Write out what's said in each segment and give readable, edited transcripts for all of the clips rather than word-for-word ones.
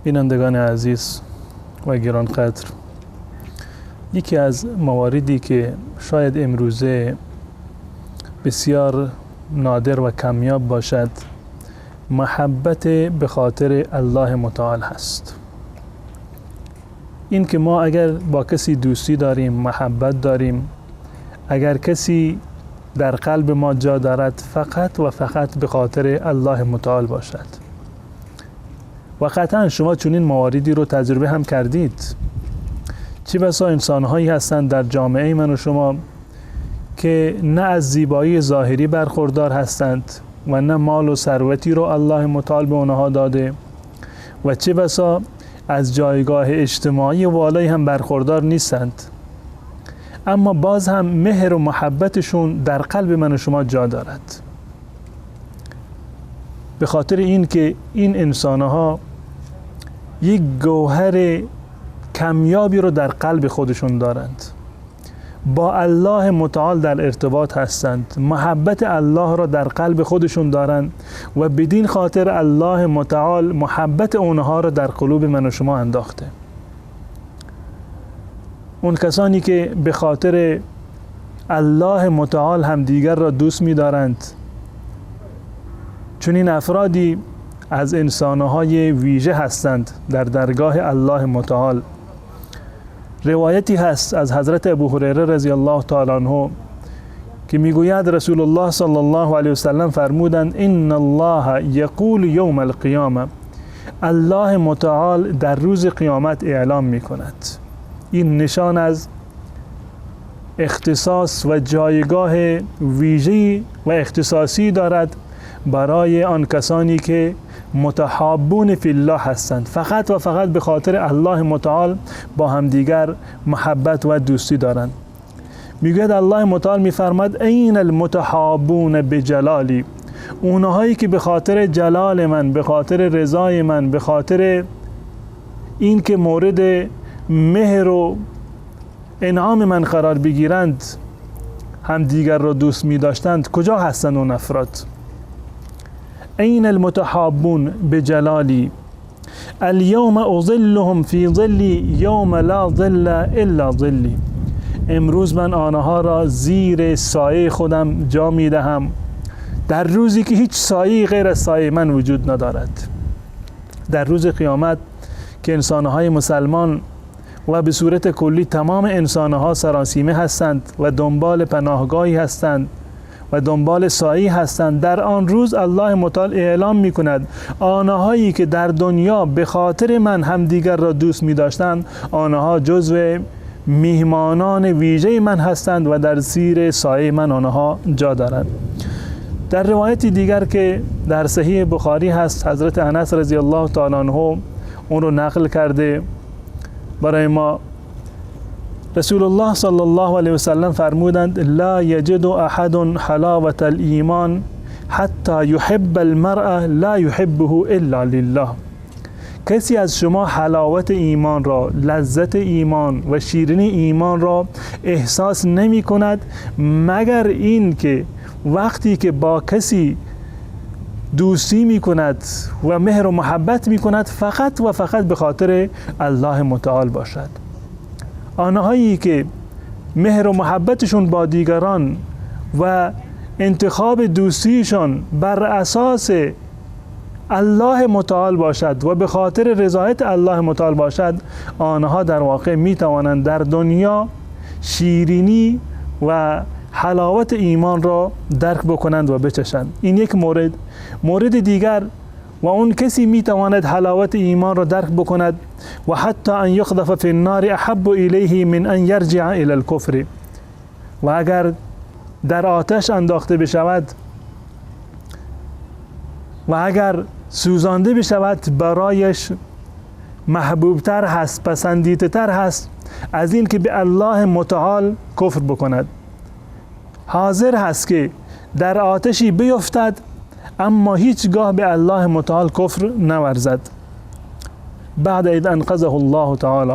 بینندگان عزیز و گرانقدر، یکی از مواردی که شاید امروزه بسیار نادر و کمیاب باشد محبت به خاطر الله متعال هست. این که ما اگر با کسی دوستی داریم، محبت داریم، اگر کسی در قلب ما جا دارد، فقط و فقط به خاطر الله متعال باشد. و قطعا شما چنین مواردی رو تجربه هم کردید. چه بسا انسان‌هایی هستند در جامعه من و شما که نه از زیبایی ظاهری برخوردار هستند و نه مال و ثروتی رو الله متعال به اونها داده و چه بسا از جایگاه اجتماعی والایی هم برخوردار نیستند، اما باز هم مهر و محبتشون در قلب من و شما جا دارد، به خاطر این که این انسان‌ها یک گوهر کمیابی رو در قلب خودشون دارند، با الله متعال در ارتباط هستند، محبت الله را در قلب خودشون دارند و بدین خاطر الله متعال محبت اونها را در قلوب من و شما انداخته. اون کسانی که به خاطر الله متعال هم دیگر را دوست می دارند، چون این افرادی از انسانهای ویژه هستند در درگاه الله متعال. روایتی هست از حضرت ابو هریره رضی الله تعالی عنه که میگوید رسول الله صلی الله علیه وسلم فرمودند ان الله یقول یوم القیامه، الله متعال در روز قیامت اعلام میکند. این نشان از اختصاص و جایگاه ویژه‌ای و اختصاصی دارد برای آن کسانی که متحابون فی الله هستند، فقط و فقط به خاطر الله متعال با همدیگر محبت و دوستی دارند. میگوید الله متعال میفرماد این المتحابون بجلالی، اونهایی که به خاطر جلال من، به خاطر رضای من، به خاطر این که مورد مهر و انعام من قرار بگیرند همدیگر را دوست می داشتند. کجا هستند اون افراد؟ این المتحابون بجلالی اليوم اظلهم فی ظلی یوم لا ظل الا ظلی، امروز من آنها را زیر سایه خودم جا می دهم در روزی که هیچ سایه غیر از سایه من وجود ندارد. در روز قیامت که انسانهای مسلمان و به صورت کلی تمام انسانها سراسیمه هستند و دنبال پناهگاهی هستند و دنبال سایه هستند، در آن روز الله متعال اعلام می کند آنهایی که در دنیا به خاطر من همدیگر را دوست می داشتند، آنها جزو میهمانان ویژه من هستند و در زیر سایه من آنها جا دارند. در روایتی دیگر که در صحیح بخاری هست، حضرت انس رضی الله تعالی عنه اون رو نقل کرده برای ما، رسول الله صلی الله علیه وسلم فرمودند لا یجد احد حلاوة الایمان حتی یحب المرء لا یحبه الا لله، کسی از شما حلاوت ایمان را، لذت ایمان و شیرینی ایمان را احساس نمی کند مگر این که وقتی که با کسی دوستی می کند و مهر و محبت می کند فقط و فقط به خاطر الله متعال باشد. آنهایی که مهر و محبتشون با دیگران و انتخاب دوستیشون بر اساس الله متعال باشد و به خاطر رضایت الله متعال باشد، آنها در واقع می توانند در دنیا شیرینی و حلاوت ایمان را درک بکنند و بچشند. این یک مورد دیگر، و اون کسی می تواند حلاوت ایمان را درک بکند و حتی ان یقذف فی النار احب الیه من ان یرجع الی الکفر، و اگر در آتش انداخته بشود و اگر سوزانده بشود برایش محبوبتر هست، پسندیده تر هست از این که به الله متعال کفر بکند. حاضر هست که در آتشی بیفتد اما هیچگاه به الله متعال کفر نورزد. بعد اذ انقذه الله تعالی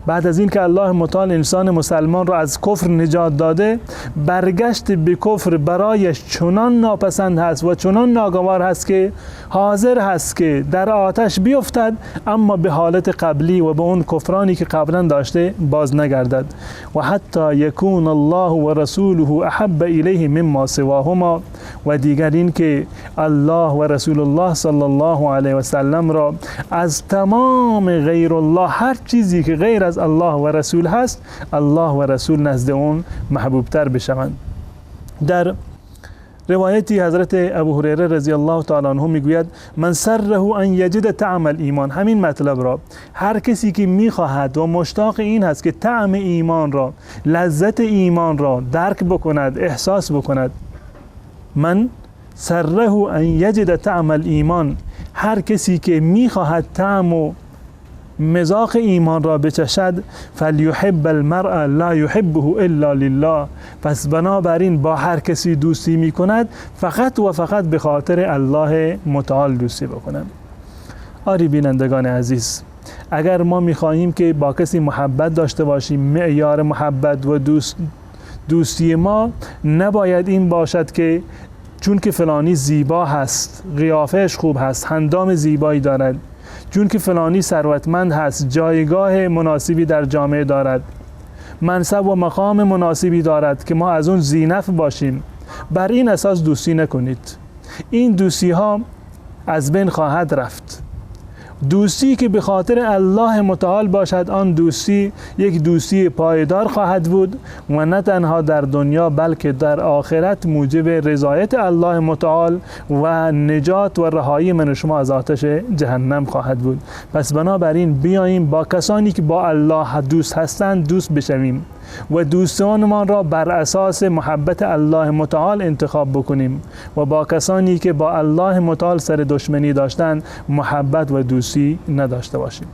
بعد از این که الله متعال انسان مسلمان را از کفر نجات داده، برگشت به کفر برایش چنان ناپسند هست و چنان ناگوار هست که حاضر هست که در آتش بیفتد، اما به حالت قبلی و به اون کفرانی که قبلا داشته باز نگردد. و حتی یکون الله و رسوله احب الیه مما سواهما، و دیگر این که الله و رسول الله صلی الله علیه و سلم را از تمام غیر الله، هر چیزی که غیر از الله و رسول هست، الله و رسول نزد اون محبوب تر بشوند. در روایتی حضرت ابو هریره رضی الله تعالی عنه میگوید من سره ان یجد طعم الایمان، همین مطلب را هر کسی که میخواهد و مشتاق این هست که طعم ایمان را، لذت ایمان را درک بکند، احساس بکند، من سره ان یجد طعم الایمان، هر کسی که میخواهد طعم و مذاق ایمان را بچشد، فلیحب المرء لا یحبه الا لله، پس بنابراین با هر کسی دوستی می کند فقط و فقط به خاطر الله متعال دوستی بکند. آری بینندگان عزیز، اگر ما می خواهیم که با کسی محبت داشته باشیم، معیار محبت و دوستی ما نباید این باشد که چون که فلانی زیبا هست، قیافهش خوب هست، اندام زیبایی دارد، چون که فلانی ثروتمند هست، جایگاه مناسبی در جامعه دارد، منصب و مقام مناسبی دارد که ما از اون ذی‌نفع باشیم، بر این اساس دوستی نکنید. این دوستی ها از بین خواهد رفت. دوستی که به خاطر الله متعال باشد، آن دوستی یک دوستی پایدار خواهد بود و نه تنها در دنیا بلکه در آخرت موجب رضایت الله متعال و نجات و رهایی من و شما از آتش جهنم خواهد بود. پس بنابراین بیاییم با کسانی که با الله دوست هستند دوست بشویم و دوستانمان را بر اساس محبت الله متعال انتخاب بکنیم و با کسانی که با الله متعال سر دشمنی داشتند محبت و دوستی نداشته باشیم.